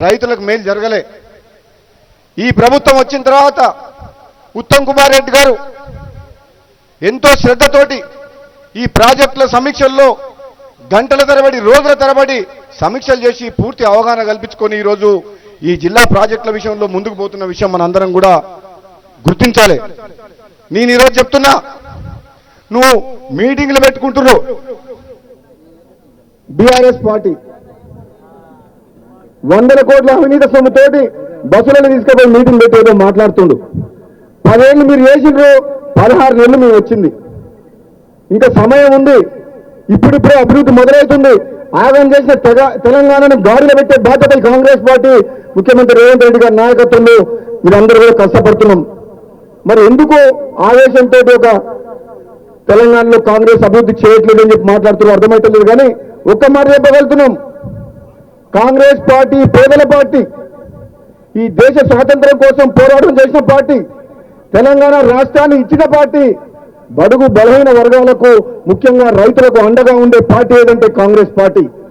రైతులకు మేలు జరగలే। ఈ ప్రభుత్వం వచ్చిన తర్వాత ఉత్తమ్ కుమార్ రెడ్డి గారు ఎంతో శ్రద్ధతోటి ఈ ప్రాజెక్టుల సమీక్షల్లో గంటల తరబడి రోజుల తరబడి సమీక్షలు చేసి పూర్తి అవగాహన కల్పించుకొని ఈ రోజు ఈ జిల్లా ప్రాజెక్టుల విషయంలో ముందుకు పోతున్న విషయం మనందరం కూడా గుర్తించాలి। నేను ఈ రోజు చెప్తున్నా, నువ్వు మీటింగ్లు పెట్టుకుంటున్నావు, బీఆర్ఎస్ పార్టీ వందల కోట్ల అవినీతి సొమ్ముతోటి బస్సులను తీసుకుపోయి మీటింగ్ పెట్టేదో మాట్లాడుతుండు। 10 ఏళ్ళు మీరు చేసిండ్రు, 16 ఏళ్ళు మేము వచ్చింది, ఇంకా సమయం ఉంది, ఇప్పుడిప్పుడే అభివృద్ధి మొదలవుతుంది। ఆగం చేసిన తెలంగాణను గాడిలో పెట్టే బాధ్యత కాంగ్రెస్ పార్టీ ముఖ్యమంత్రి రేవంత్ రెడ్డి గారి నాయకత్వంలో మీరందరూ కూడా కష్టపడుతున్నాం। మరి ఎందుకు ఆవేశంతో ఒక తెలంగాణలో కాంగ్రెస్ అభివృద్ధి చేయట్లేదని చెప్పి మాట్లాడుతున్నారు అర్థమవుతలేదు। కానీ ఒక్క మాట చెప్పగలుగుతున్నాం, కాంగ్రెస్ పార్టీ పేదల పార్టీ, ఈ దేశ స్వాతంత్ర్యం కోసం పోరాటం చేసిన పార్టీ, తెలంగాణ రాష్ట్రాన్ని ఇచ్చిన పార్టీ, బడుగు బలహీన వర్గాలకు ముఖ్యంగా రైతులకు అండగా ఉండే పార్టీ ఏదంటే కాంగ్రెస్ పార్టీ।